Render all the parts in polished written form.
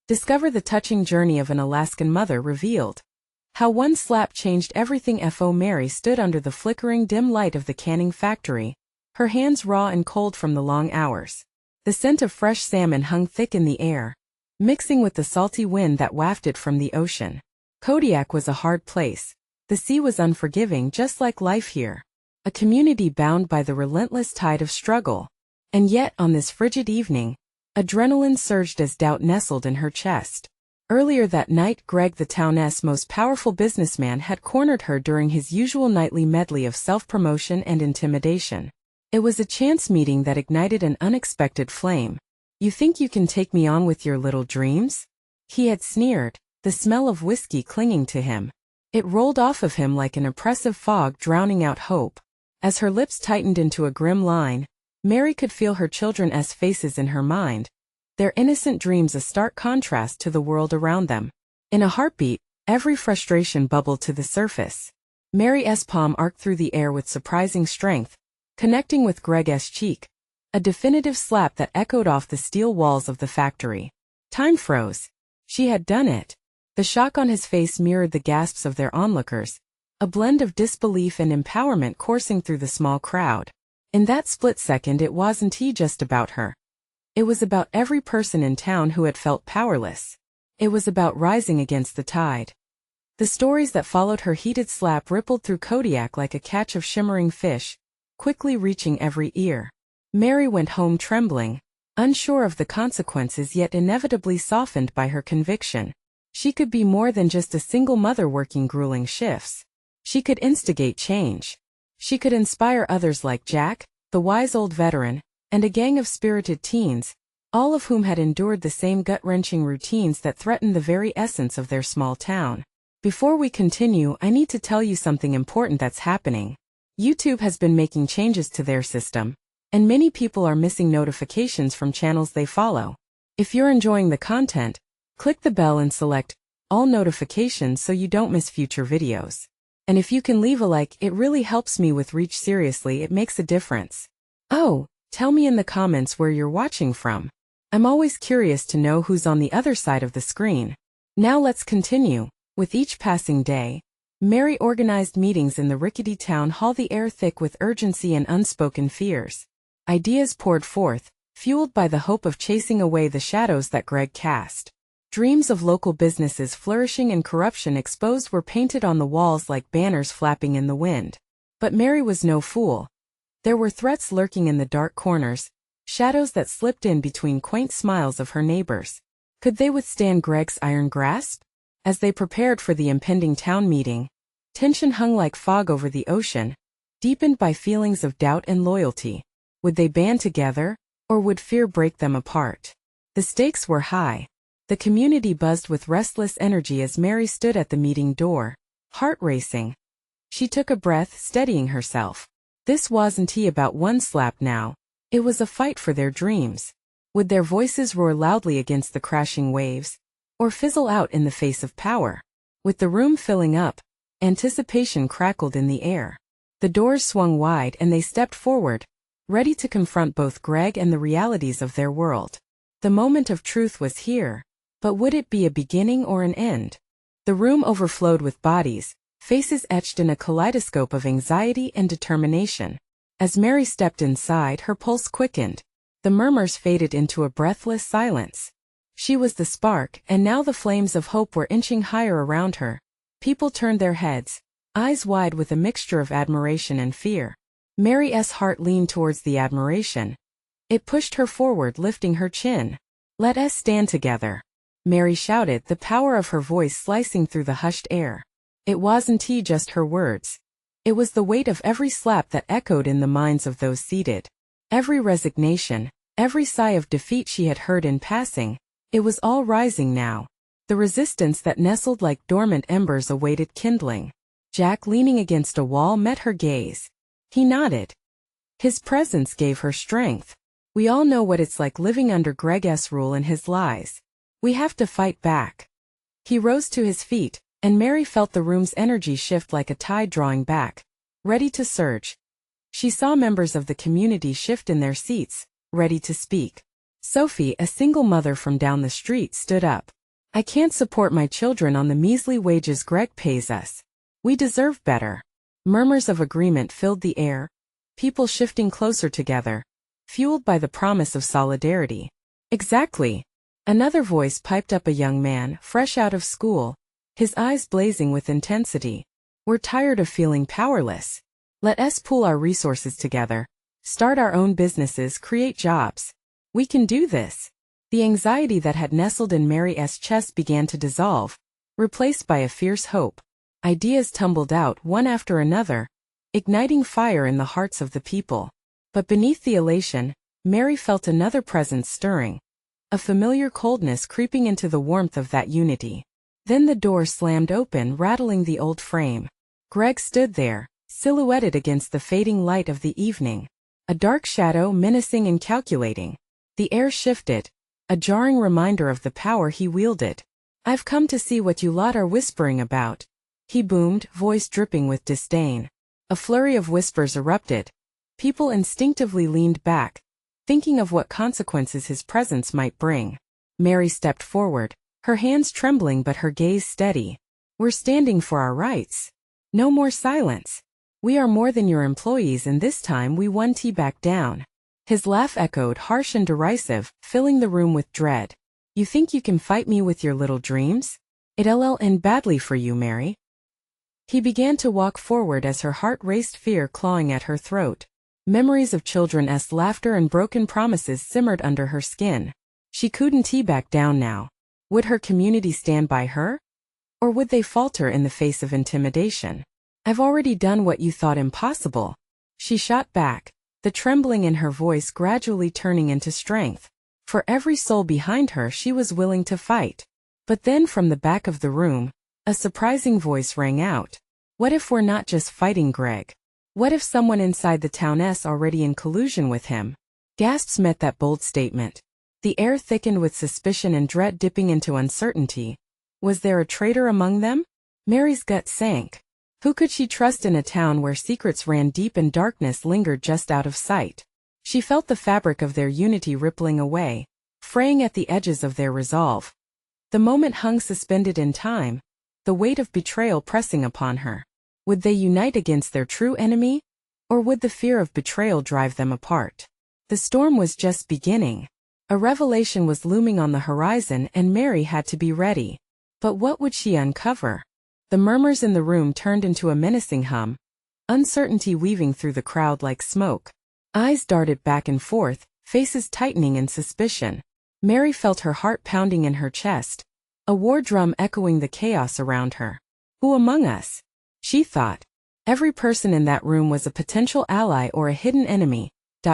Discover the touching journey of an Alaskan mother revealed. How one slap changed everything. Mary stood under the flickering dim light of the canning factory, her hands raw and cold from the long hours. The scent of fresh salmon hung thick in the air, mixing with the salty wind that wafted from the ocean. Kodiak was a hard place. The sea was unforgiving, just like life here. A community bound by the relentless tide of struggle. And yet, on this frigid evening, adrenaline surged as doubt nestled in her chest. Earlier that night, Greg, the town's most powerful businessman, had cornered her during his usual nightly medley of self-promotion and intimidation. It was a chance meeting that ignited an unexpected flame. "You think you can take me on with your little dreams?" he had sneered, the smell of whiskey clinging to him. It rolled off of him like an oppressive fog, drowning out hope. As her lips tightened into a grim line, Mary could feel her children's faces in her mind, their innocent dreams a stark contrast to the world around them. In a heartbeat, every frustration bubbled to the surface. Mary's palm arced through the air with surprising strength, connecting with Greg's cheek, a definitive slap that echoed off the steel walls of the factory. Time froze. She had done it. The shock on his face mirrored the gasps of their onlookers, a blend of disbelief and empowerment coursing through the small crowd. In that split second, it wasn't just about her. It was about every person in town who had felt powerless. It was about rising against the tide. The stories that followed her heated slap rippled through Kodiak like a catch of shimmering fish, quickly reaching every ear. Mary went home trembling, unsure of the consequences yet inevitably softened by her conviction. She could be more than just a single mother working grueling shifts. She could instigate change. She could inspire others like Jack, the wise old veteran, and a gang of spirited teens, all of whom had endured the same gut-wrenching routines that threatened the very essence of their small town. Before we continue, I need to tell you something important that's happening. YouTube has been making changes to their system, and many people are missing notifications from channels they follow. If you're enjoying the content, click the bell and select all notifications so you don't miss future videos. And if you can leave a like, it really helps me with reach. Seriously, it makes a difference. Oh, tell me in the comments where you're watching from. I'm always curious to know who's on the other side of the screen. Now let's continue. With each passing day, Mary organized meetings in the rickety town hall, the air thick with urgency and unspoken fears. Ideas poured forth, fueled by the hope of chasing away the shadows that Greg cast. Dreams of local businesses flourishing and corruption exposed were painted on the walls like banners flapping in the wind. But Mary was no fool. There were threats lurking in the dark corners, shadows that slipped in between quaint smiles of her neighbors. Could they withstand Greg's iron grasp? As they prepared for the impending town meeting, tension hung like fog over the ocean, deepened by feelings of doubt and loyalty. Would they band together, or would fear break them apart? The stakes were high. The community buzzed with restless energy as Mary stood at the meeting door, heart racing. She took a breath, steadying herself. This wasn't about one slap now. It was a fight for their dreams. Would their voices roar loudly against the crashing waves, or fizzle out in the face of power? With the room filling up, anticipation crackled in the air. The doors swung wide and they stepped forward, ready to confront both Greg and the realities of their world. The moment of truth was here. But would it be a beginning or an end? The room overflowed with bodies, faces etched in a kaleidoscope of anxiety and determination. As Mary stepped inside, her pulse quickened. The murmurs faded into a breathless silence. She was the spark, and now the flames of hope were inching higher around her. People turned their heads, eyes wide with a mixture of admiration and fear. Mary's heart leaned towards the admiration. It pushed her forward, lifting her chin. "Let us stand together," Mary shouted, the power of her voice slicing through the hushed air. It wasn't just her words. It was the weight of every slap that echoed in the minds of those seated. Every resignation, every sigh of defeat she had heard in passing, it was all rising now. The resistance that nestled like dormant embers awaited kindling. Jack, leaning against a wall, met her gaze. He nodded. His presence gave her strength. "We all know what it's like living under Greg's rule and his lies. We have to fight back." He rose to his feet, and Mary felt the room's energy shift like a tide drawing back, ready to surge. She saw members of the community shift in their seats, ready to speak. Sophie, a single mother from down the street, stood up. I can't support my children on the measly wages Greg pays us. We deserve better. Murmurs of agreement filled the air, people shifting closer together, fueled by the promise of solidarity. Exactly. Another voice piped up, a young man, fresh out of school, his eyes blazing with intensity. We're tired of feeling powerless. Let us pool our resources together, start our own businesses, create jobs. We can do this. The anxiety that had nestled in Mary's chest began to dissolve, replaced by a fierce hope. Ideas tumbled out one after another, igniting fire in the hearts of the people. But beneath the elation, Mary felt another presence stirring, a familiar coldness creeping into the warmth of that unity. Then the door slammed open, rattling the old frame. Greg stood there, silhouetted against the fading light of the evening, a dark shadow, menacing and calculating. The air shifted, a jarring reminder of the power he wielded. I've come to see what you lot are whispering about, he boomed, voice dripping with disdain. A flurry of whispers erupted. People instinctively leaned back, thinking of what consequences his presence might bring. Mary stepped forward, her hands trembling but her gaze steady. We're standing for our rights. No more silence. We are more than your employees, and this time we won't back down. His laugh echoed, harsh and derisive, filling the room with dread. You think you can fight me with your little dreams? It'll end badly for you, Mary. He began to walk forward as her heart raced, fear clawing at her throat. Memories of children's laughter and broken promises simmered under her skin. She couldn't back down now. Would her community stand by her? Or would they falter in the face of intimidation? I've already done what you thought impossible. She shot back, the trembling in her voice gradually turning into strength. For every soul behind her she was willing to fight. But then from the back of the room, a surprising voice rang out. What if we're not just fighting Greg? What if someone inside the town's already in collusion with him? Gasps met that bold statement. The air thickened with suspicion and dread, dipping into uncertainty. Was there a traitor among them? Mary's gut sank. Who could she trust in a town where secrets ran deep and darkness lingered just out of sight? She felt the fabric of their unity rippling away, fraying at the edges of their resolve. The moment hung suspended in time, the weight of betrayal pressing upon her. Would they unite against their true enemy? Or would the fear of betrayal drive them apart? The storm was just beginning. A revelation was looming on the horizon, and Mary had to be ready. But what would she uncover? The murmurs in the room turned into a menacing hum, uncertainty weaving through the crowd like smoke. Eyes darted back and forth, faces tightening in suspicion. Mary felt her heart pounding in her chest, a war drum echoing the chaos around her. Who among us? She thought. Every person in that room was a potential ally or a hidden enemy.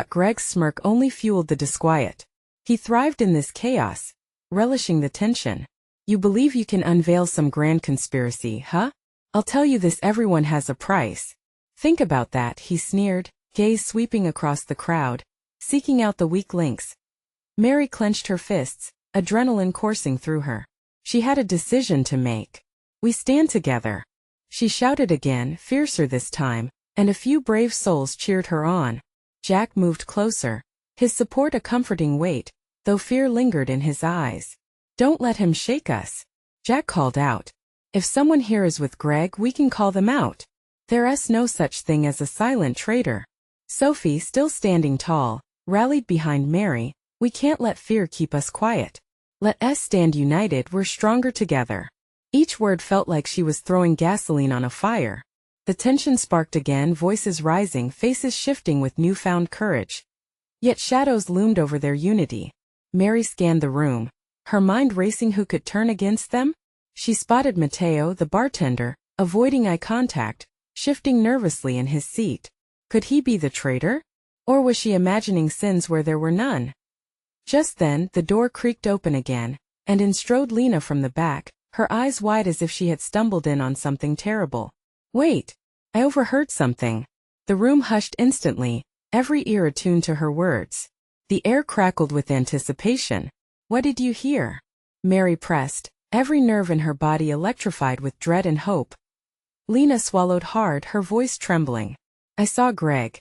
Greg's smirk only fueled the disquiet. He thrived in this chaos, relishing the tension. You believe you can unveil some grand conspiracy, huh? I'll tell you this, everyone has a price. Think about that, he sneered, gaze sweeping across the crowd, seeking out the weak links. Mary clenched her fists, adrenaline coursing through her. She had a decision to make. We stand together. She shouted again, fiercer this time, and a few brave souls cheered her on. Jack moved closer, his support a comforting weight, though fear lingered in his eyes. Don't let him shake us, Jack called out. If someone here is with Greg, we can call them out. There's no such thing as a silent traitor. Sophie, still standing tall, rallied behind Mary. We can't let fear keep us quiet. Let us stand united, we're stronger together. Each word felt like she was throwing gasoline on a fire. The tension sparked again, voices rising, faces shifting with newfound courage. Yet shadows loomed over their unity. Mary scanned the room, her mind racing. Who could turn against them? She spotted Mateo, the bartender, avoiding eye contact, shifting nervously in his seat. Could he be the traitor? Or was she imagining sins where there were none? Just then, the door creaked open again, and in strode Lena from the back, her eyes wide as if she had stumbled in on something terrible. Wait! I overheard something. The room hushed instantly, every ear attuned to her words. The air crackled with anticipation. What did you hear? Mary pressed, every nerve in her body electrified with dread and hope. Lena swallowed hard, her voice trembling. I saw Greg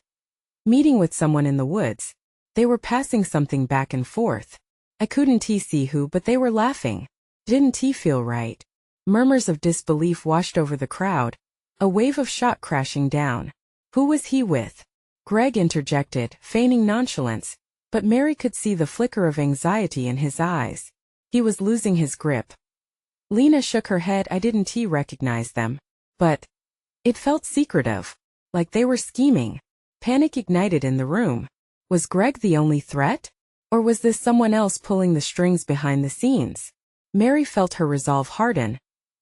meeting with someone in the woods. They were passing something back and forth. I couldn't see who, but they were laughing. Didn't feel right. Murmurs of disbelief washed over the crowd, a wave of shock crashing down. Who was he with? Greg interjected, feigning nonchalance, but Mary could see the flicker of anxiety in his eyes. He was losing his grip. Lena shook her head. I didn't recognize them. But it felt secretive, like they were scheming. Panic ignited in the room. Was Greg the only threat? Or was this someone else pulling the strings behind the scenes? Mary felt her resolve harden,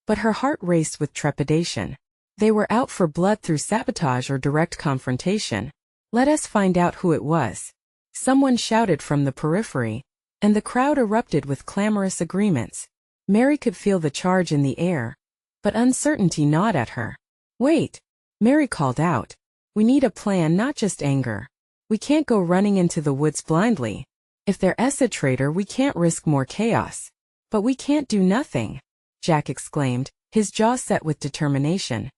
but her heart raced with trepidation. They were out for blood through sabotage or direct confrontation. Let us find out who it was. Someone shouted from the periphery, and the crowd erupted with clamorous agreements. Mary could feel the charge in the air, but uncertainty gnawed at her. Wait, Mary called out. We need a plan, not just anger. We can't go running into the woods blindly. If there's a traitor, we can't risk more chaos. But we can't do nothing, Jack exclaimed, his jaw set with determination.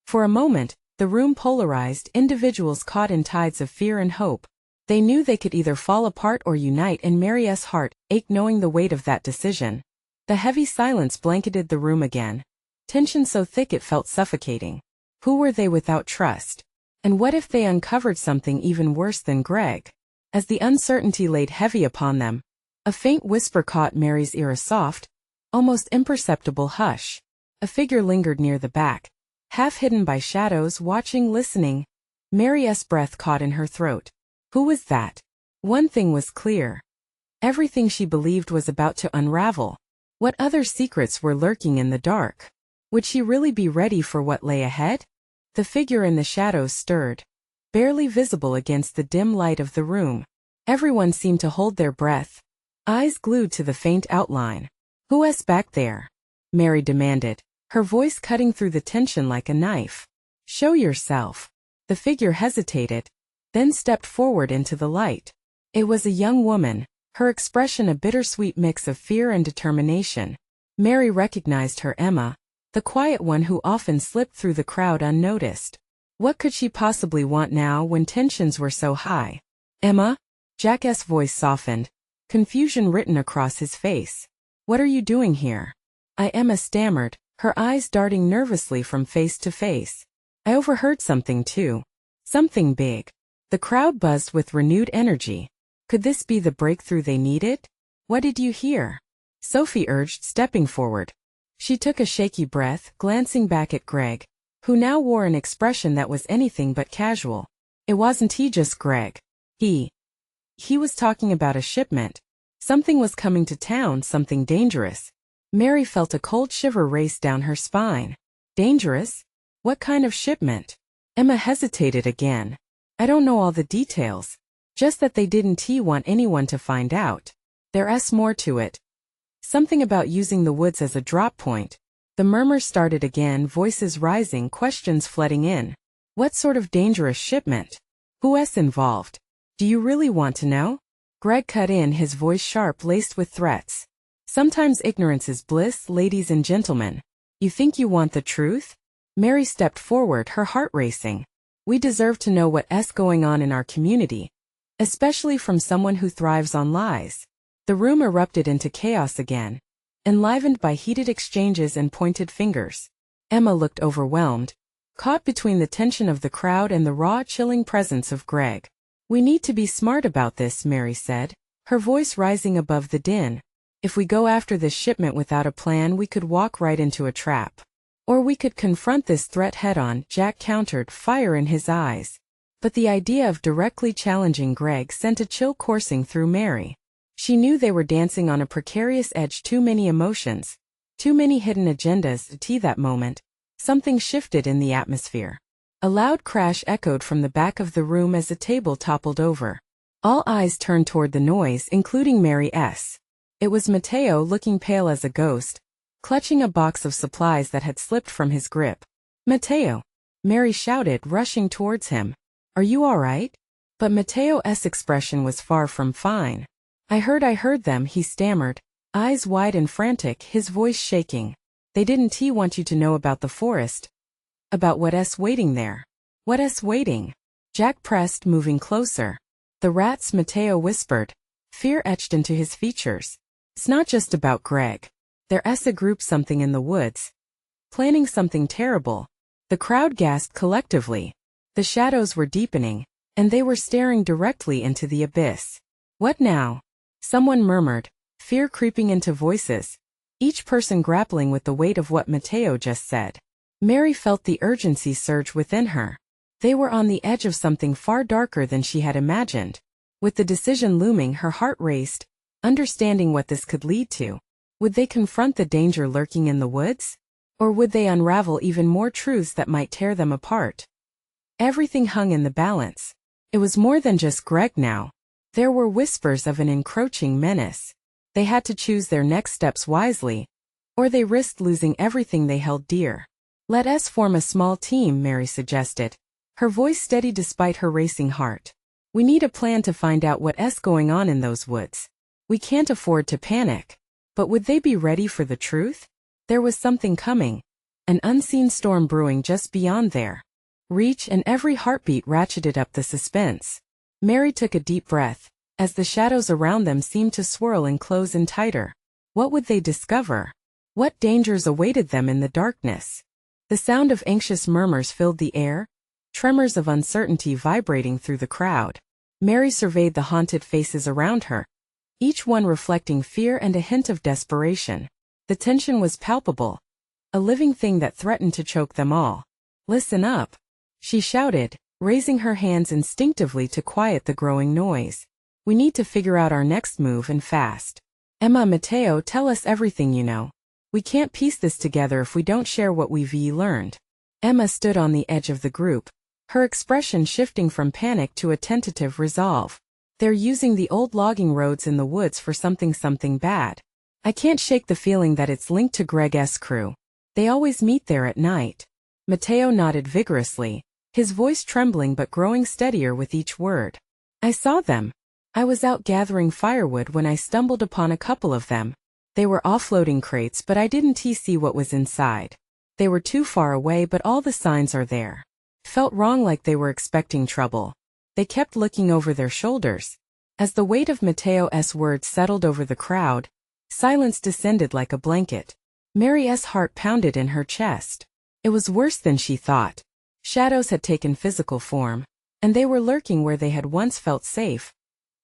For a moment, the room polarized, individuals caught in tides of fear and hope. They knew they could either fall apart or unite, and Mary's heart ached knowing the weight of that decision. The heavy silence blanketed the room again. Tension so thick it felt suffocating. Who were they without trust? And what if they uncovered something even worse than Greg? As the uncertainty laid heavy upon them, a faint whisper caught Mary's ear, a soft, almost imperceptible hush. A figure lingered near the back, half hidden by shadows, watching, listening. Mary's breath caught in her throat. Who was that? One thing was clear. Everything she believed was about to unravel. What other secrets were lurking in the dark? Would she really be ready for what lay ahead? The figure in the shadows stirred, barely visible against the dim light of the room. Everyone seemed to hold their breath, eyes glued to the faint outline. Who's back there? Mary demanded, her voice cutting through the tension like a knife. Show yourself. The figure hesitated, then stepped forward into the light. It was a young woman, her expression a bittersweet mix of fear and determination. Mary recognized her, Emma, the quiet one who often slipped through the crowd unnoticed. What could she possibly want now when tensions were so high? Emma? Jack's voice softened, confusion written across his face. What are you doing here? Emma stammered, her eyes darting nervously from face to face. I overheard something too. Something big. The crowd buzzed with renewed energy. Could this be the breakthrough they needed? What did you hear? Sophie urged, stepping forward. She took a shaky breath, glancing back at Greg, who now wore an expression that was anything but casual. It wasn't just Greg. He was talking about a shipment. Something was coming to town, something dangerous. Mary felt a cold shiver race down her spine. Dangerous? What kind of shipment? Emma hesitated again. I don't know all the details. Just that they didn't want anyone to find out. There's more to it. Something about using the woods as a drop point. The murmurs started again, voices rising, questions flooding in. What sort of dangerous shipment? Who's involved? Do you really want to know? Greg cut in, his voice sharp, laced with threats. Sometimes ignorance is bliss, ladies and gentlemen. You think you want the truth? Mary stepped forward, her heart racing. We deserve to know what's going on in our community, especially from someone who thrives on lies. The room erupted into chaos again, enlivened by heated exchanges and pointed fingers. Emma looked overwhelmed, caught between the tension of the crowd and the raw, chilling presence of Greg. We need to be smart about this, Mary said, her voice rising above the din. If we go after this shipment without a plan, we could walk right into a trap. Or we could confront this threat head-on, Jack countered, fire in his eyes. But the idea of directly challenging Greg sent a chill coursing through Mary. She knew they were dancing on a precarious edge, too many emotions, too many hidden agendas. That moment, something shifted in the atmosphere. A loud crash echoed from the back of the room as a table toppled over. All eyes turned toward the noise, including Mary's. It was Mateo, looking pale as a ghost, clutching a box of supplies that had slipped from his grip. Mateo! Mary shouted, rushing towards him. Are you all right? But Mateo's expression was far from fine. I heard them, he stammered, eyes wide and frantic, his voice shaking. They didn't want you to know about the forest. About what's waiting there. What's waiting? Jack pressed, moving closer. The rats, Mateo whispered. Fear etched into his features. It's not just about Greg. There's a group something in the woods. Planning something terrible. The crowd gasped collectively. The shadows were deepening, and they were staring directly into the abyss. What now? Someone murmured, fear creeping into voices, each person grappling with the weight of what Mateo just said. Mary felt the urgency surge within her. They were on the edge of something far darker than she had imagined. With the decision looming, her heart raced, understanding what this could lead to. Would they confront the danger lurking in the woods? Or would they unravel even more truths that might tear them apart? Everything hung in the balance. It was more than just Greg now. There were whispers of an encroaching menace. They had to choose their next steps wisely, or they risked losing everything they held dear. Let us form a small team, Mary suggested, her voice steady despite her racing heart. We need a plan to find out what's going on in those woods. We can't afford to panic. But would they be ready for the truth? There was something coming, an unseen storm brewing just beyond their reach, and every heartbeat ratcheted up the suspense. Mary took a deep breath, as the shadows around them seemed to swirl and close in tighter. What would they discover? What dangers awaited them in the darkness? The sound of anxious murmurs filled the air, tremors of uncertainty vibrating through the crowd. Mary surveyed the haunted faces around her, each one reflecting fear and a hint of desperation. The tension was palpable, a living thing that threatened to choke them all. Listen up, she shouted, raising her hands instinctively to quiet the growing noise. We need to figure out our next move, and fast. Emma, Mateo, tell us everything you know. We can't piece this together if we don't share what we've learned. Emma stood on the edge of the group, her expression shifting from panic to a tentative resolve. They're using the old logging roads in the woods for something bad. I can't shake the feeling that it's linked to Greg's crew. They always meet there at night. Mateo nodded vigorously, his voice trembling but growing steadier with each word. I saw them. I was out gathering firewood when I stumbled upon a couple of them. They were offloading crates, but I didn't see what was inside. They were too far away, but all the signs are there. Felt wrong, like they were expecting trouble. They kept looking over their shoulders. As the weight of Mateo's words settled over the crowd, silence descended like a blanket. Mary's heart pounded in her chest. It was worse than she thought. Shadows had taken physical form, and they were lurking where they had once felt safe.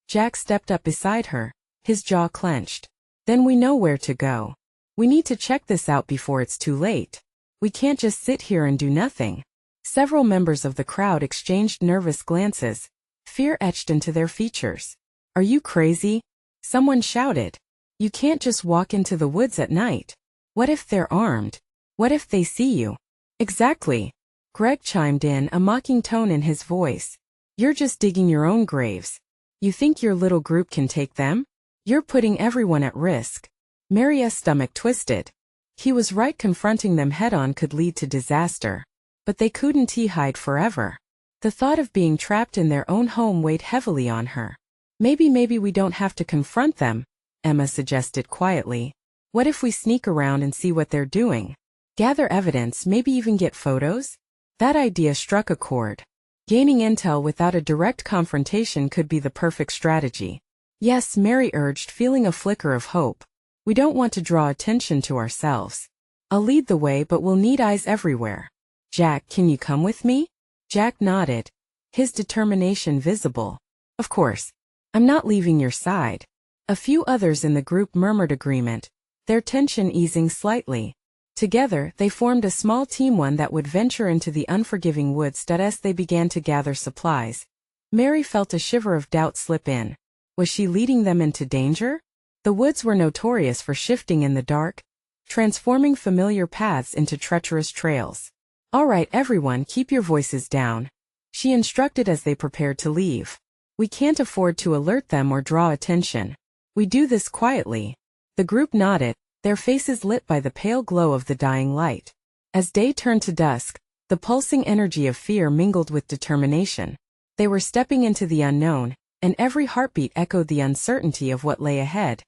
Jack stepped up beside her, his jaw clenched. Then we know where to go. We need to check this out before it's too late. We can't just sit here and do nothing. Several members of the crowd exchanged nervous glances, fear etched into their features. Are you crazy? Someone shouted. You can't just walk into the woods at night. What if they're armed? What if they see you? Exactly. Greg chimed in, a mocking tone in his voice. You're just digging your own graves. You think your little group can take them? You're putting everyone at risk. Mary's stomach twisted. He was right, confronting them head-on could lead to disaster. But they couldn't hide forever. The thought of being trapped in their own home weighed heavily on her. Maybe we don't have to confront them, Emma suggested quietly. What if we sneak around and see what they're doing? Gather evidence, maybe even get photos? That idea struck a chord. Gaining intel without a direct confrontation could be the perfect strategy. Yes, Mary urged, feeling a flicker of hope. We don't want to draw attention to ourselves. I'll lead the way, but we'll need eyes everywhere. Jack, can you come with me? Jack nodded, his determination visible. Of course. I'm not leaving your side. A few others in the group murmured agreement, their tension easing slightly. Together, they formed a small team, one that would venture into the unforgiving woods. As they began to gather supplies, Mary felt a shiver of doubt slip in. Was she leading them into danger? The woods were notorious for shifting in the dark, transforming familiar paths into treacherous trails. All right, everyone, keep your voices down, she instructed as they prepared to leave. We can't afford to alert them or draw attention. We do this quietly. The group nodded, their faces lit by the pale glow of the dying light. As day turned to dusk, the pulsing energy of fear mingled with determination. They were stepping into the unknown, and every heartbeat echoed the uncertainty of what lay ahead.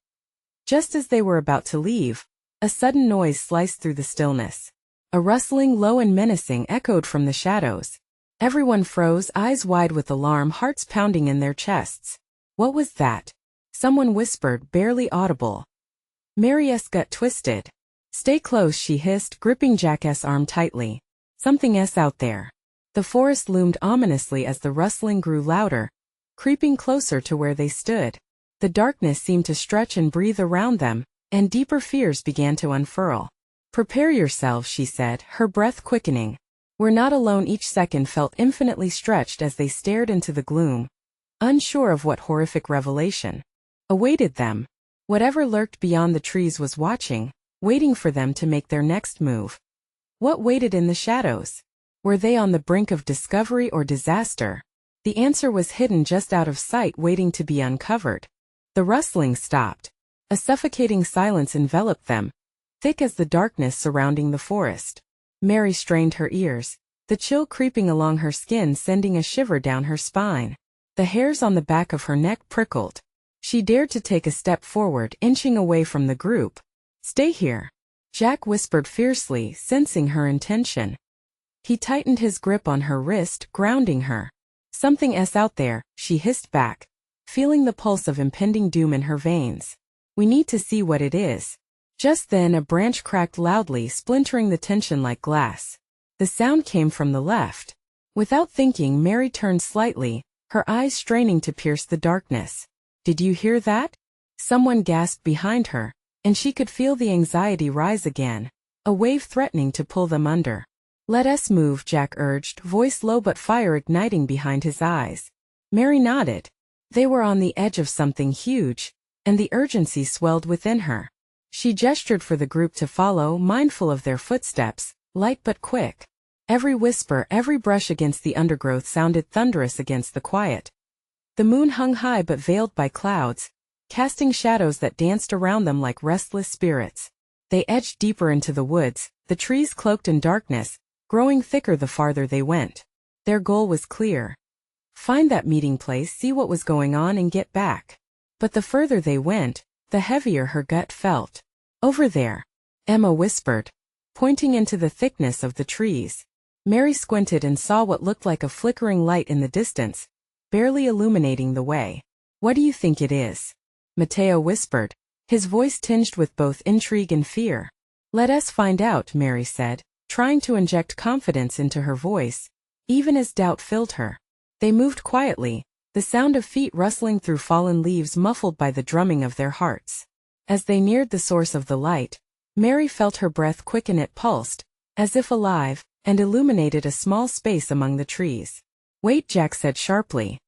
Just as they were about to leave, a sudden noise sliced through the stillness. A rustling, low and menacing, echoed from the shadows. Everyone froze, eyes wide with alarm, hearts pounding in their chests. What was that? Someone whispered, barely audible. Mary's gut twisted. Stay close, she hissed, gripping Jack's arm tightly. Something's out there. The forest loomed ominously as the rustling grew louder, creeping closer to where they stood. The darkness seemed to stretch and breathe around them, and deeper fears began to unfurl. Prepare yourselves, she said, her breath quickening. We're not alone. Each second felt infinitely stretched as they stared into the gloom, unsure of what horrific revelation awaited them. Whatever lurked beyond the trees was watching, waiting for them to make their next move. What waited in the shadows? Were they on the brink of discovery or disaster? The answer was hidden just out of sight, waiting to be uncovered. The rustling stopped. A suffocating silence enveloped them, thick as the darkness surrounding the forest. Mary strained her ears, the chill creeping along her skin, sending a shiver down her spine. The hairs on the back of her neck prickled. She dared to take a step forward, inching away from the group. Stay here, Jack whispered fiercely, sensing her intention. He tightened his grip on her wrist, grounding her. Something's out there, she hissed back, feeling the pulse of impending doom in her veins. We need to see what it is. Just then a branch cracked loudly, splintering the tension like glass. The sound came from the left. Without thinking, Mary turned slightly, her eyes straining to pierce the darkness. Did you hear that? Someone gasped behind her, and she could feel the anxiety rise again, a wave threatening to pull them under. Let us move, Jack urged, voice low but fire igniting behind his eyes. Mary nodded. They were on the edge of something huge, and the urgency swelled within her. She gestured for the group to follow, mindful of their footsteps, light but quick. Every whisper, every brush against the undergrowth sounded thunderous against the quiet. The moon hung high but veiled by clouds, casting shadows that danced around them like restless spirits. They edged deeper into the woods, the trees cloaked in darkness, growing thicker the farther they went. Their goal was clear. Find that meeting place, see what was going on, and get back. But the further they went, the heavier her gut felt. Over there, Emma whispered, pointing into the thickness of the trees. Mary squinted and saw what looked like a flickering light in the distance, barely illuminating the way. What do you think it is? Mateo whispered, his voice tinged with both intrigue and fear. Let us find out, Mary said, trying to inject confidence into her voice, even as doubt filled her. They moved quietly, the sound of feet rustling through fallen leaves muffled by the drumming of their hearts. As they neared the source of the light, Mary felt her breath quicken. It pulsed, as if alive, and illuminated a small space among the trees. Wait, Jack said sharply.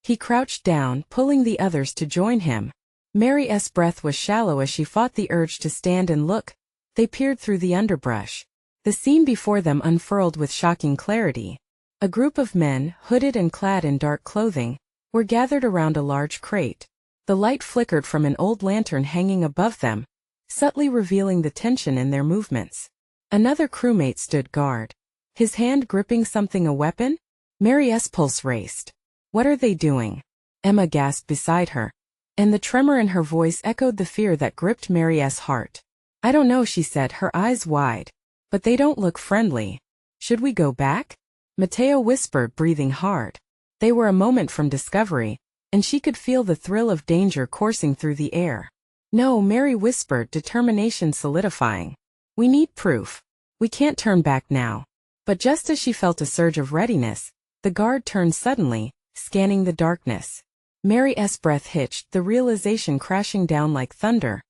He crouched down, pulling the others to join him. Mary's breath was shallow as she fought the urge to stand and look. They peered through the underbrush. The scene before them unfurled with shocking clarity. A group of men, hooded and clad in dark clothing, were gathered around a large crate. The light flickered from an old lantern hanging above them, subtly revealing the tension in their movements. Another crewmate stood guard, his hand gripping something, a weapon. Mary's pulse raced. What are they doing? Emma gasped beside her, and the tremor in her voice echoed the fear that gripped Mary's heart. I don't know, she said, her eyes wide. But they don't look friendly. Should we go back? Mateo whispered, breathing hard. They were a moment from discovery, and she could feel the thrill of danger coursing through the air. No, Mary whispered, determination solidifying. We need proof. We can't turn back now. But just as she felt a surge of readiness, the guard turned suddenly, scanning the darkness. Mary's breath hitched, the realization crashing down like thunder.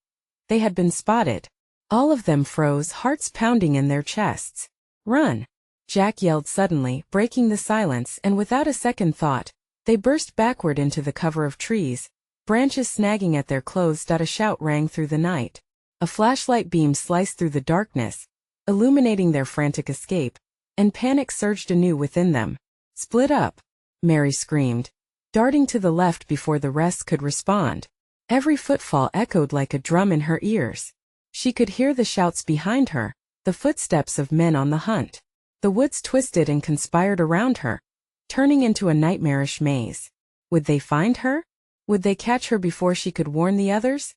They had been spotted. All of them froze, hearts pounding in their chests. Run! Jack yelled suddenly, breaking the silence, and without a second thought, they burst backward into the cover of trees, branches snagging at their clothes. A shout rang through the night. A flashlight beam sliced through the darkness, illuminating their frantic escape, and panic surged anew within them. Split up! Mary screamed, darting to the left before the rest could respond. Every footfall echoed like a drum in her ears. She could hear the shouts behind her, the footsteps of men on the hunt. The woods twisted and conspired around her, turning into a nightmarish maze. Would they find her? Would they catch her before she could warn the others?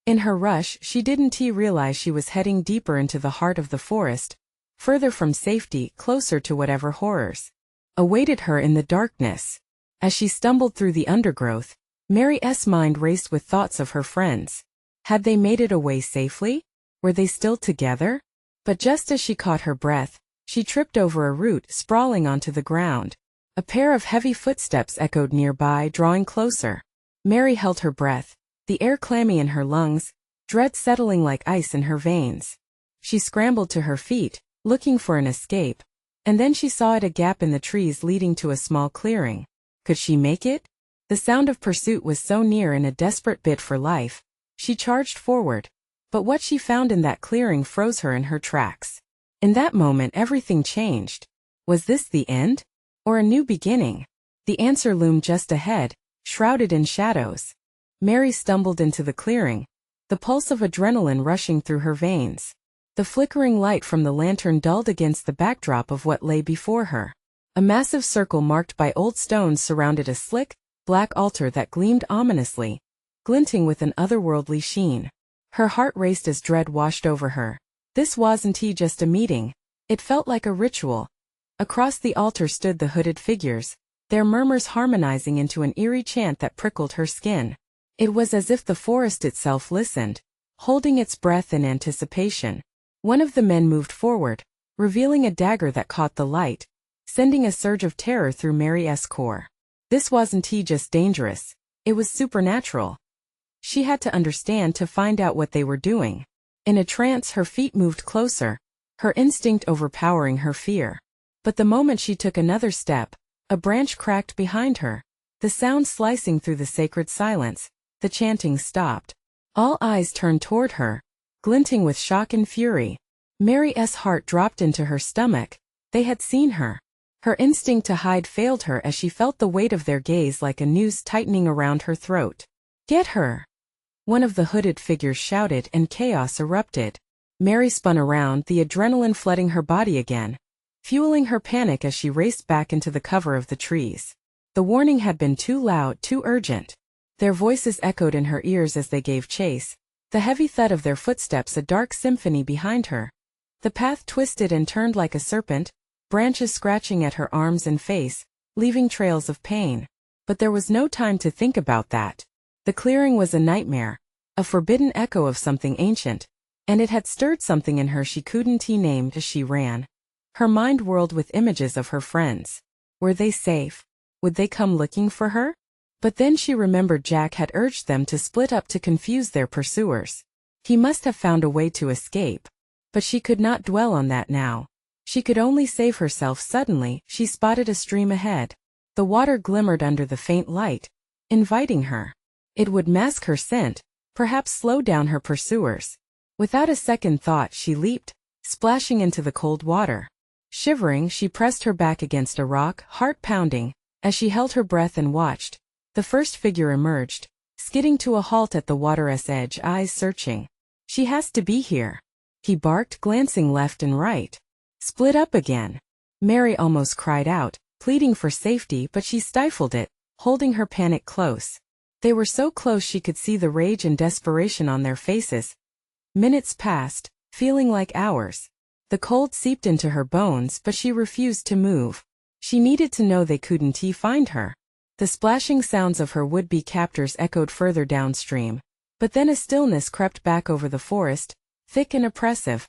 In her rush, she didn't realize she was heading deeper into the heart of the forest, further from safety, closer to whatever horrors awaited her in the darkness. As she stumbled through the undergrowth, Mary's mind raced with thoughts of her friends. Had they made it away safely? Were they still together? But just as she caught her breath, she tripped over a root, sprawling onto the ground. A pair of heavy footsteps echoed nearby, drawing closer. Mary held her breath, the air clammy in her lungs, dread settling like ice in her veins. She scrambled to her feet, looking for an escape, and then she saw a gap in the trees leading to a small clearing. Could she make it? The sound of pursuit was so near. In a desperate bid for life, she charged forward, but what she found in that clearing froze her in her tracks. In that moment everything changed. Was this the end? Or a new beginning? The answer loomed just ahead, shrouded in shadows. Mary stumbled into the clearing, the pulse of adrenaline rushing through her veins. The flickering light from the lantern dulled against the backdrop of what lay before her. A massive circle marked by old stones surrounded a slick, black altar that gleamed ominously, glinting with an otherworldly sheen. Her heart raced as dread washed over her. This wasn't just a meeting. It felt like a ritual. Across the altar stood the hooded figures, their murmurs harmonizing into an eerie chant that prickled her skin. It was as if the forest itself listened, holding its breath in anticipation. One of the men moved forward, revealing a dagger that caught the light, sending a surge of terror through Mary's core. This wasn't just dangerous, it was supernatural. She had to understand to find out what they were doing. In a trance, her feet moved closer, her instinct overpowering her fear. But the moment she took another step, a branch cracked behind her. The sound slicing through the sacred silence, the chanting stopped. All eyes turned toward her, glinting with shock and fury. Mary's heart dropped into her stomach. They had seen her. Her instinct to hide failed her as she felt the weight of their gaze like a noose tightening around her throat. "Get her!" one of the hooded figures shouted, and chaos erupted. Mary spun around, the adrenaline flooding her body again, fueling her panic as she raced back into the cover of the trees. The warning had been too loud, too urgent. Their voices echoed in her ears as they gave chase, the heavy thud of their footsteps a dark symphony behind her. The path twisted and turned like a serpent, branches scratching at her arms and face, leaving trails of pain. But there was no time to think about that. The clearing was a nightmare, a forbidden echo of something ancient, and it had stirred something in her she couldn't name. As she ran, her mind whirled with images of her friends. Were they safe? Would they come looking for her? But then she remembered Jack had urged them to split up to confuse their pursuers. He must have found a way to escape. But she could not dwell on that now. She could only save herself. Suddenly, she spotted a stream ahead. The water glimmered under the faint light, inviting her. It would mask her scent, perhaps slow down her pursuers. Without a second thought, she leaped, splashing into the cold water. Shivering, she pressed her back against a rock, heart pounding, as she held her breath and watched. The first figure emerged, skidding to a halt at the water's edge, eyes searching. "She has to be here," he barked, glancing left and right. "Split up again." Mary almost cried out, pleading for safety, but she stifled it, holding her panic close. They were so close she could see the rage and desperation on their faces. Minutes passed, feeling like hours. The cold seeped into her bones, but she refused to move. She needed to know they couldn't find her. The splashing sounds of her would-be captors echoed further downstream. But then a stillness crept back over the forest, thick and oppressive.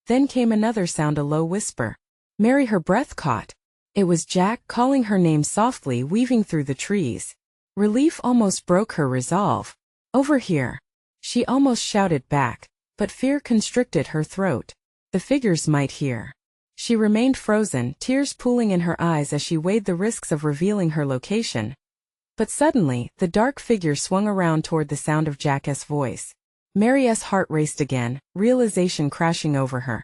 Then came another sound, a low whisper. Mary, her breath caught. It was Jack, calling her name softly, weaving through the trees. Relief almost broke her resolve. "Over here!" she almost shouted back, but fear constricted her throat. The figures might hear. She remained frozen, tears pooling in her eyes as she weighed the risks of revealing her location. But suddenly, the dark figure swung around toward the sound of Jack's voice. Mary's heart raced again, realization crashing over her.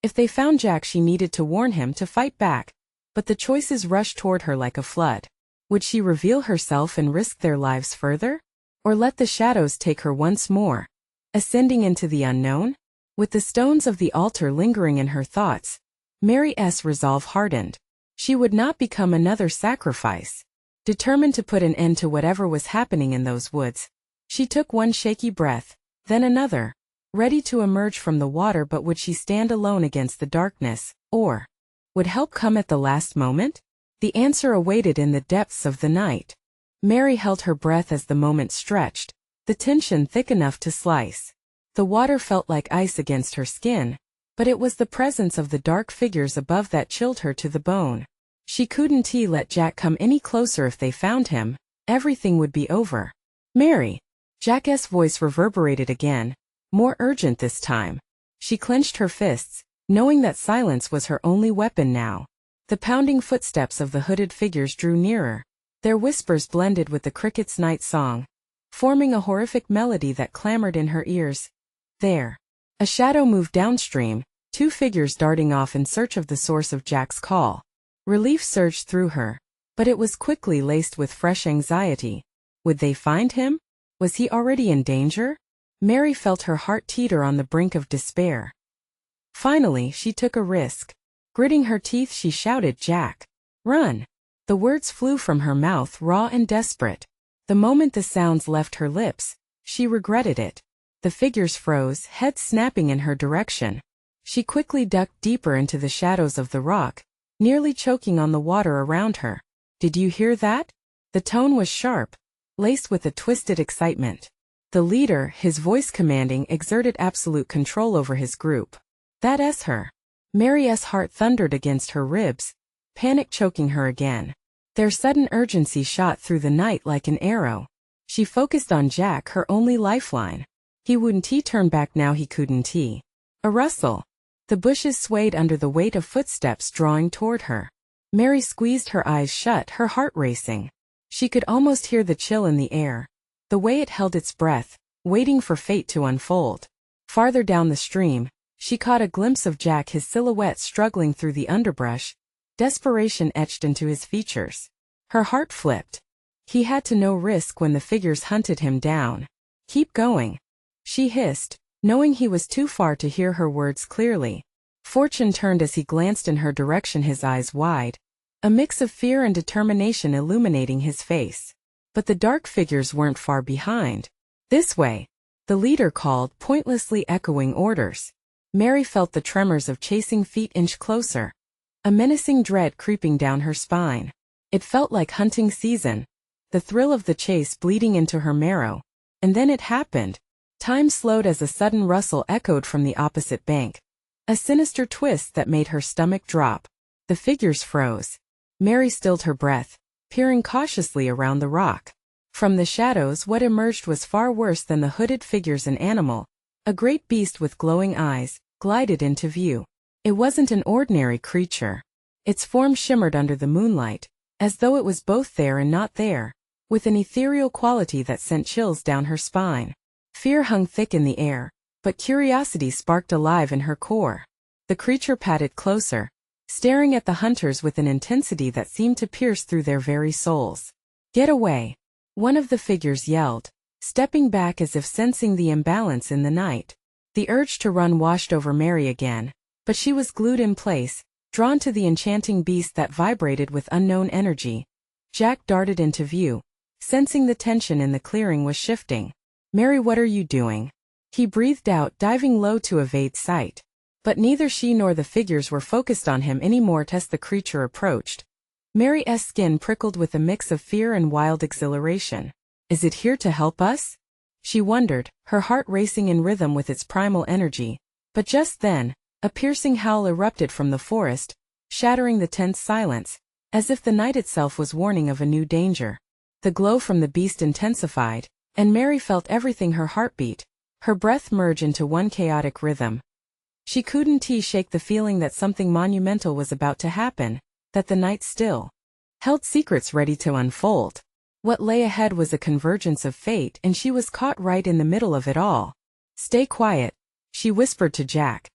If they found Jack, she needed to warn him, to fight back. But the choices rushed toward her like a flood. Would she reveal herself and risk their lives further? Or let the shadows take her once more, ascending into the unknown? With the stones of the altar lingering in her thoughts, Mary's resolve hardened. She would not become another sacrifice. Determined to put an end to whatever was happening in those woods, she took one shaky breath, then another, ready to emerge from the water. But would she stand alone against the darkness, or would help come at the last moment? The answer awaited in the depths of the night. Mary held her breath as the moment stretched, the tension thick enough to slice. The water felt like ice against her skin, but it was the presence of the dark figures above that chilled her to the bone. She couldn't let Jack come any closer. If they found him, everything would be over. Mary! Jack's voice reverberated again, more urgent this time. She clenched her fists, knowing that silence was her only weapon now. The pounding footsteps of the hooded figures drew nearer. Their whispers blended with the cricket's night song, forming a horrific melody that clamored in her ears. There. A shadow moved downstream, two figures darting off in search of the source of Jack's call. Relief surged through her, but it was quickly laced with fresh anxiety. Would they find him? Was he already in danger? Mary felt her heart teeter on the brink of despair. Finally, she took a risk. Gritting her teeth, she shouted, "Jack! Run!" The words flew from her mouth, raw and desperate. The moment the sounds left her lips, she regretted it. The figures froze, heads snapping in her direction. She quickly ducked deeper into the shadows of the rock, nearly choking on the water around her. "Did you hear that?" The tone was sharp, laced with a twisted excitement. The leader, his voice commanding, exerted absolute control over his group. "That's her." Mary's heart thundered against her ribs, panic choking her again. Their sudden urgency shot through the night like an arrow. She focused on Jack, her only lifeline. He wouldn't turn back now. He couldn't. A rustle. The bushes swayed under the weight of footsteps drawing toward her. Mary squeezed her eyes shut, her heart racing. She could almost hear the chill in the air, the way it held its breath, waiting for fate to unfold. Farther down the stream, she caught a glimpse of Jack, his silhouette struggling through the underbrush, desperation etched into his features. Her heart flipped. He had to no risk when the figures hunted him down. "Keep going," she hissed, knowing he was too far to hear her words clearly. Fortune turned as he glanced in her direction, his eyes wide, a mix of fear and determination illuminating his face. But the dark figures weren't far behind. "This way," the leader called, pointlessly echoing orders. Mary felt the tremors of chasing feet inch closer, a menacing dread creeping down her spine. It felt like hunting season, the thrill of the chase bleeding into her marrow. And then it happened. Time slowed as a sudden rustle echoed from the opposite bank, a sinister twist that made her stomach drop. The figures froze. Mary stilled her breath, peering cautiously around the rock. From the shadows, what emerged was far worse than the hooded figures. An animal, a great beast with glowing eyes, glided into view. It wasn't an ordinary creature. Its form shimmered under the moonlight, as though it was both there and not there, with an ethereal quality that sent chills down her spine. Fear hung thick in the air, but curiosity sparked alive in her core. The creature padded closer, staring at the hunters with an intensity that seemed to pierce through their very souls. "Get away!" one of the figures yelled, stepping back as if sensing the imbalance in the night. The urge to run washed over Mary again, but she was glued in place, drawn to the enchanting beast that vibrated with unknown energy. Jack darted into view, sensing the tension in the clearing was shifting. "Mary, what are you doing?" he breathed out, diving low to evade sight. But neither she nor the figures were focused on him anymore as the creature approached. Mary's skin prickled with a mix of fear and wild exhilaration. "Is it here to help us?" she wondered, her heart racing in rhythm with its primal energy. But just then, a piercing howl erupted from the forest, shattering the tense silence, as if the night itself was warning of a new danger. The glow from the beast intensified, and Mary felt everything, her heartbeat, her breath merge into one chaotic rhythm. She couldn't shake the feeling that something monumental was about to happen, that the night still held secrets ready to unfold. What lay ahead was a convergence of fate, and she was caught right in the middle of it all. "Stay quiet," she whispered to Jack,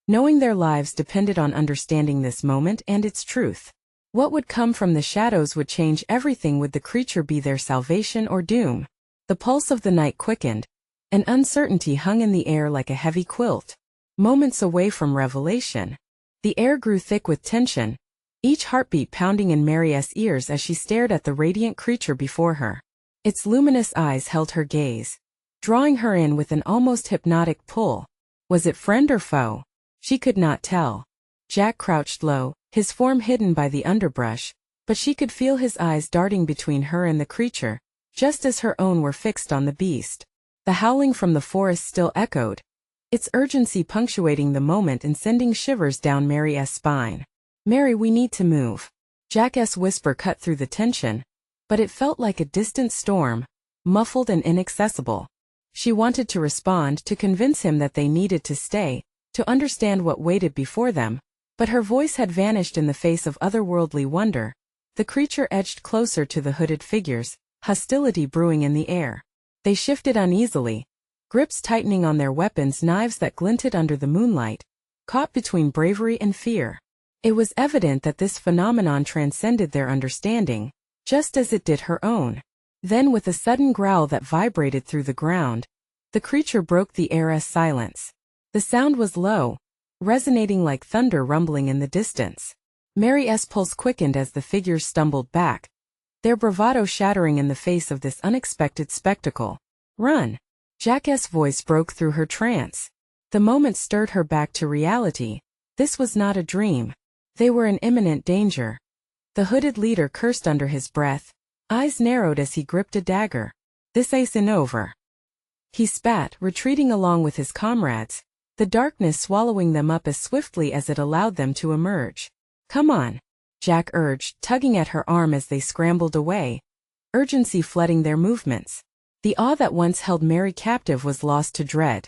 knowing their lives depended on understanding this moment and its truth. What would come from the shadows would change everything. Would the creature be their salvation or doom? The pulse of the night quickened, and uncertainty hung in the air like a heavy quilt. Moments away from revelation, the air grew thick with tension, each heartbeat pounding in Mary's ears as she stared at the radiant creature before her. Its luminous eyes held her gaze, drawing her in with an almost hypnotic pull. Was it friend or foe? She could not tell. Jack crouched low, his form hidden by the underbrush, but she could feel his eyes darting between her and the creature, just as her own were fixed on the beast. The howling from the forest still echoed, its urgency punctuating the moment and sending shivers down Mary's spine. "Mary, we need to move." Jack's whisper cut through the tension, but it felt like a distant storm, muffled and inaccessible. She wanted to respond, to convince him that they needed to stay, to understand what waited before them, but her voice had vanished in the face of otherworldly wonder. The creature edged closer to the hooded figures, hostility brewing in the air. They shifted uneasily, grips tightening on their weapons, knives that glinted under the moonlight, caught between bravery and fear. It was evident that this phenomenon transcended their understanding, just as it did her own. Then, with a sudden growl that vibrated through the ground, the creature broke the air's silence. The sound was low, resonating like thunder rumbling in the distance. Mary's pulse quickened as the figures stumbled back, their bravado shattering in the face of this unexpected spectacle. "Run!" Jack's voice broke through her trance. The moment stirred her back to reality. This was not a dream. They were in imminent danger. The hooded leader cursed under his breath, eyes narrowed as he gripped a dagger. "This ain't over." He spat, retreating along with his comrades, the darkness swallowing them up as swiftly as it allowed them to emerge. "Come on," Jack urged, tugging at her arm as they scrambled away, urgency flooding their movements. The awe that once held Mary captive was lost to dread,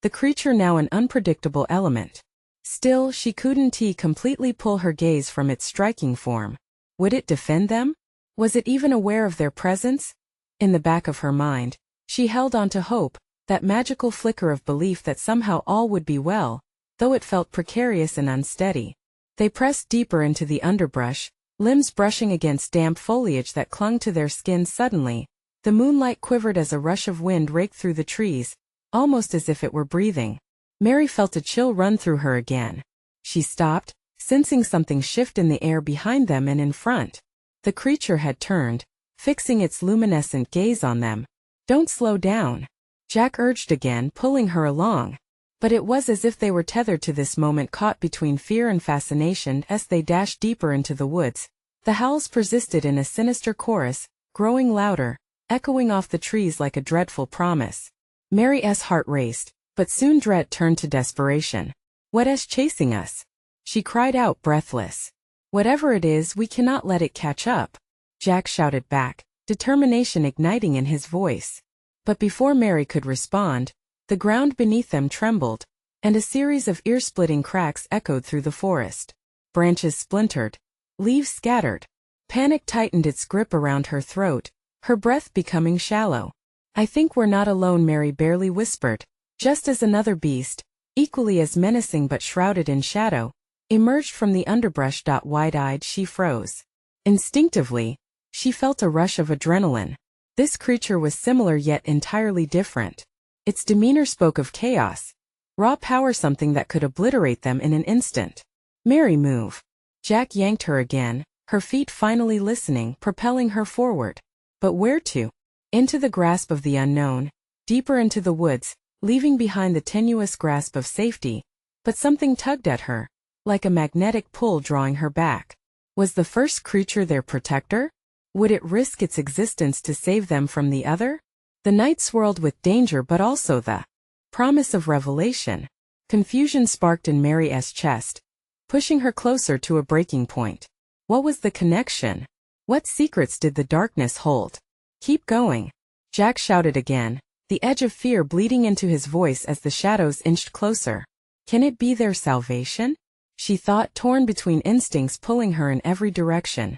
the creature now an unpredictable element. Still, she couldn't completely pull her gaze from its striking form. Would it defend them? Was it even aware of their presence? In the back of her mind, she held on to hope, that magical flicker of belief that somehow all would be well, though it felt precarious and unsteady. They pressed deeper into the underbrush, limbs brushing against damp foliage that clung to their skin. Suddenly, the moonlight quivered as a rush of wind raked through the trees, almost as if it were breathing. Mary felt a chill run through her again. She stopped, sensing something shift in the air behind them and in front. The creature had turned, fixing its luminescent gaze on them. "Don't slow down," Jack urged again, pulling her along. But it was as if they were tethered to this moment, caught between fear and fascination. As they dashed deeper into the woods, the howls persisted in a sinister chorus, growing louder, echoing off the trees like a dreadful promise. Mary's heart raced, but soon dread turned to desperation. "What's chasing us?" she cried out, breathless. "Whatever it is, we cannot let it catch up," Jack shouted back, determination igniting in his voice. But before Mary could respond, the ground beneath them trembled, and a series of ear-splitting cracks echoed through the forest. Branches splintered, leaves scattered. Panic tightened its grip around her throat, her breath becoming shallow. "I think we're not alone," Mary barely whispered, just as another beast, equally as menacing but shrouded in shadow, emerged from the underbrush. Wide-eyed, she froze. Instinctively, she felt a rush of adrenaline. This creature was similar yet entirely different. Its demeanor spoke of chaos, raw power, something that could obliterate them in an instant. "Mary, move." Jack yanked her again, her feet finally listening, propelling her forward. But where to? Into the grasp of the unknown, deeper into the woods, leaving behind the tenuous grasp of safety. But something tugged at her, like a magnetic pull drawing her back. Was the first creature their protector? Would it risk its existence to save them from the other? The night swirled with danger, but also the promise of revelation. Confusion sparked in Mary's chest, pushing her closer to a breaking point. What was the connection? What secrets did the darkness hold? "Keep going," Jack shouted again, the edge of fear bleeding into his voice as the shadows inched closer. Can it be their salvation? She thought, torn between instincts pulling her in every direction.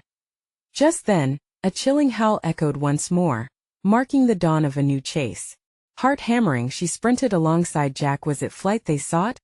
Just then, a chilling howl echoed once more, marking the dawn of a new chase. Heart hammering, she sprinted alongside Jack. Was it flight they sought,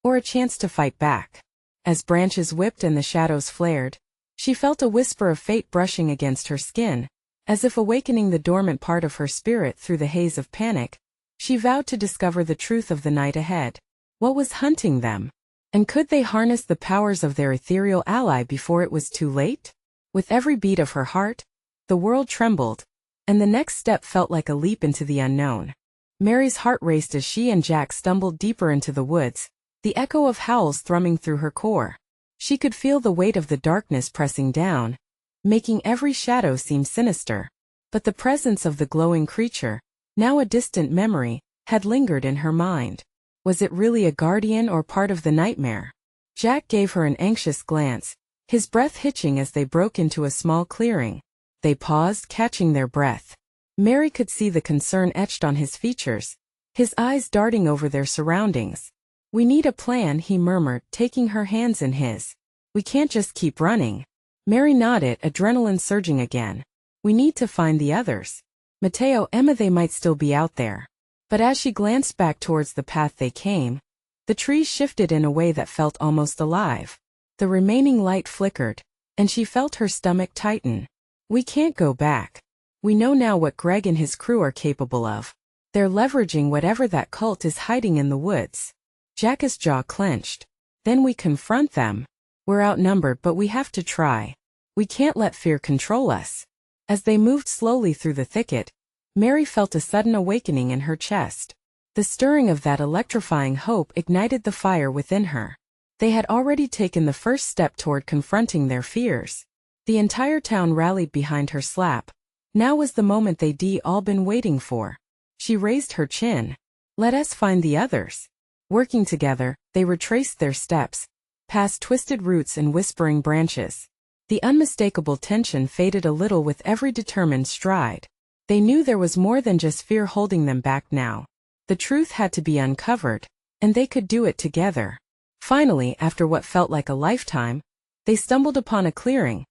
or a chance to fight back? As branches whipped and the shadows flared, she felt a whisper of fate brushing against her skin, as if awakening the dormant part of her spirit. Through the haze of panic, she vowed to discover the truth of the night ahead. What was hunting them? And could they harness the powers of their ethereal ally before it was too late? With every beat of her heart, the world trembled, and the next step felt like a leap into the unknown. Mary's heart raced as she and Jack stumbled deeper into the woods, the echo of howls thrumming through her core. She could feel the weight of the darkness pressing down, making every shadow seem sinister. But the presence of the glowing creature, now a distant memory, had lingered in her mind. Was it really a guardian or part of the nightmare? Jack gave her an anxious glance, his breath hitching as they broke into a small clearing. They paused, catching their breath. Mary could see the concern etched on his features, his eyes darting over their surroundings. "We need a plan," he murmured, taking her hands in his. "We can't just keep running." Mary nodded, adrenaline surging again. "We need to find the others. Mateo, Emma, they might still be out there." But as she glanced back towards the path they came, the trees shifted in a way that felt almost alive. The remaining light flickered, and she felt her stomach tighten. "We can't go back. We know now what Greg and his crew are capable of. They're leveraging whatever that cult is hiding in the woods." Jack's jaw clenched. "Then we confront them. We're outnumbered, but we have to try. We can't let fear control us." As they moved slowly through the thicket, Mary felt a sudden awakening in her chest. The stirring of that electrifying hope ignited the fire within her. They had already taken the first step toward confronting their fears. The entire town rallied behind her slap. Now was the moment they'd all been waiting for. She raised her chin. "Let us find the others." Working together, they retraced their steps, past twisted roots and whispering branches. The unmistakable tension faded a little with every determined stride. They knew there was more than just fear holding them back now. The truth had to be uncovered, and they could do it together. Finally, after what felt like a lifetime, they stumbled upon a clearing.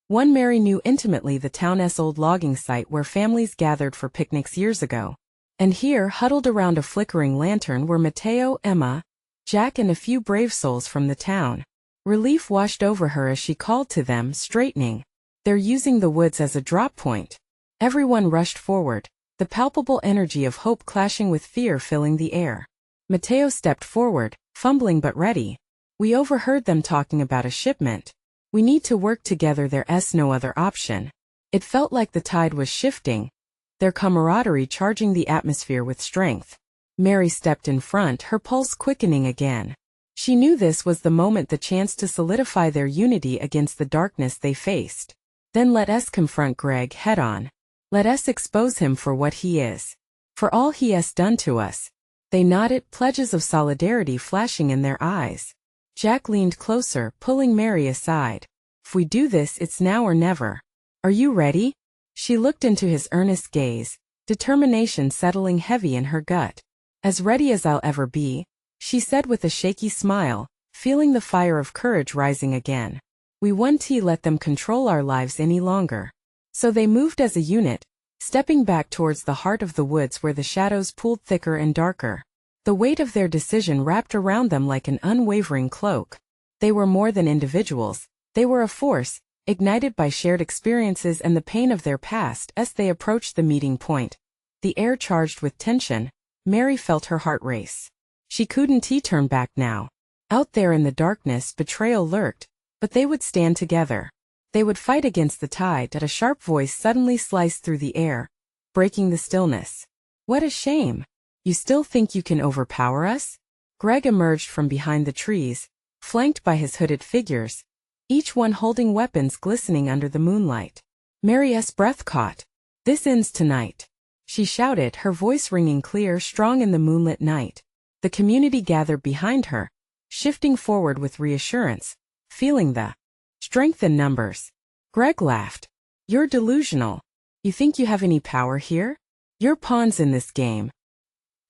One Mary knew intimately, the town's old logging site where families gathered for picnics years ago. And here, huddled around a flickering lantern, were Mateo, Emma, Jack, and a few brave souls from the town. Relief washed over her as she called to them, straightening. "They're using the woods as a drop point." Everyone rushed forward, the palpable energy of hope clashing with fear filling the air. Mateo stepped forward, fumbling but ready. "We overheard them talking about a shipment. We need to work together, there's no other option." It felt like the tide was shifting, their camaraderie charging the atmosphere with strength. Mary stepped in front, her pulse quickening again. She knew this was the moment, the chance to solidify their unity against the darkness they faced. "Then let us confront Greg head on. Let us expose him for what he is. For all he has done to us." They nodded, pledges of solidarity flashing in their eyes. Jack leaned closer, pulling Mary aside. "If we do this, it's now or never. Are you ready?" She looked into his earnest gaze, determination settling heavy in her gut. "As ready as I'll ever be," she said with a shaky smile, feeling the fire of courage rising again. "We won't let them control our lives any longer." So they moved as a unit, stepping back towards the heart of the woods where the shadows pooled thicker and darker. The weight of their decision wrapped around them like an unwavering cloak. They were more than individuals, they were a force, ignited by shared experiences and the pain of their past. As they approached the meeting point, the air charged with tension, Mary felt her heart race. She couldn't turn back now. Out there in the darkness, betrayal lurked, but they would stand together. They would fight against the tide. A sharp voice suddenly sliced through the air, breaking the stillness. "What a shame. You still think you can overpower us?" Greg emerged from behind the trees, flanked by his hooded figures, each one holding weapons glistening under the moonlight. Mary's breath caught. "This ends tonight," she shouted, her voice ringing clear, strong in the moonlit night. The community gathered behind her, shifting forward with reassurance, feeling the strength in numbers. Greg laughed. "You're delusional. You think you have any power here? You're pawns in this game."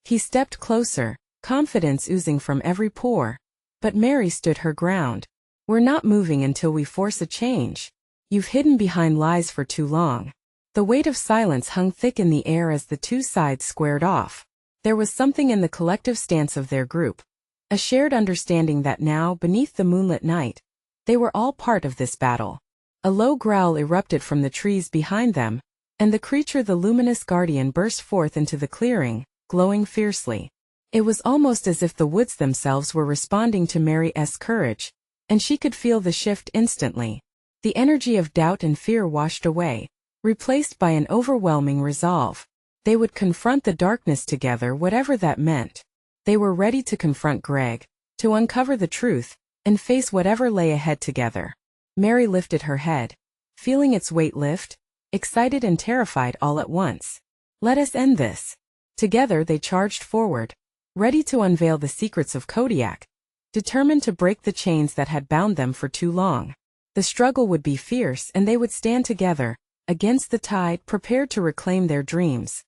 He stepped closer, confidence oozing from every pore. But Mary stood her ground. "We're not moving until we force a change. You've hidden behind lies for too long." The weight of silence hung thick in the air as the two sides squared off. There was something in the collective stance of their group, a shared understanding that now, beneath the moonlit night, they were all part of this battle. A low growl erupted from the trees behind them, and the creature, the luminous guardian, burst forth into the clearing, glowing fiercely. It was almost as if the woods themselves were responding to Mary's courage, and she could feel the shift instantly. The energy of doubt and fear washed away, replaced by an overwhelming resolve. They would confront the darkness together, whatever that meant. They were ready to confront Greg, to uncover the truth, and face whatever lay ahead together. Mary lifted her head, feeling its weight lift, excited and terrified all at once. Let us end this. Together they charged forward, ready to unveil the secrets of Kodiak, determined to break the chains that had bound them for too long. The struggle would be fierce and they would stand together, against the tide, prepared to reclaim their dreams.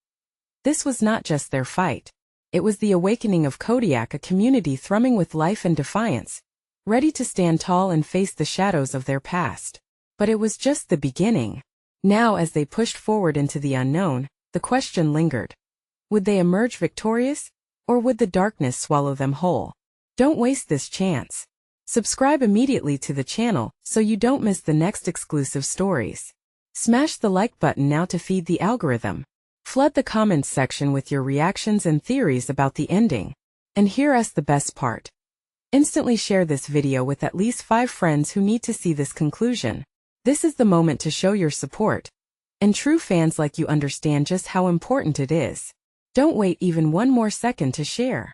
This was not just their fight. It was the awakening of Kodiak, a community thrumming with life and defiance, ready to stand tall and face the shadows of their past. But it was just the beginning. Now, as they pushed forward into the unknown, the question lingered. Would they emerge victorious, or would the darkness swallow them whole? Don't waste this chance. Subscribe immediately to the channel so you don't miss the next exclusive stories. Smash the like button now to feed the algorithm. Flood the comments section with your reactions and theories about the ending. And hear us the best part. Instantly share this video with at least 5 friends who need to see this conclusion. This is the moment to show your support. And true fans like you understand just how important it is. Don't wait even one more second to share.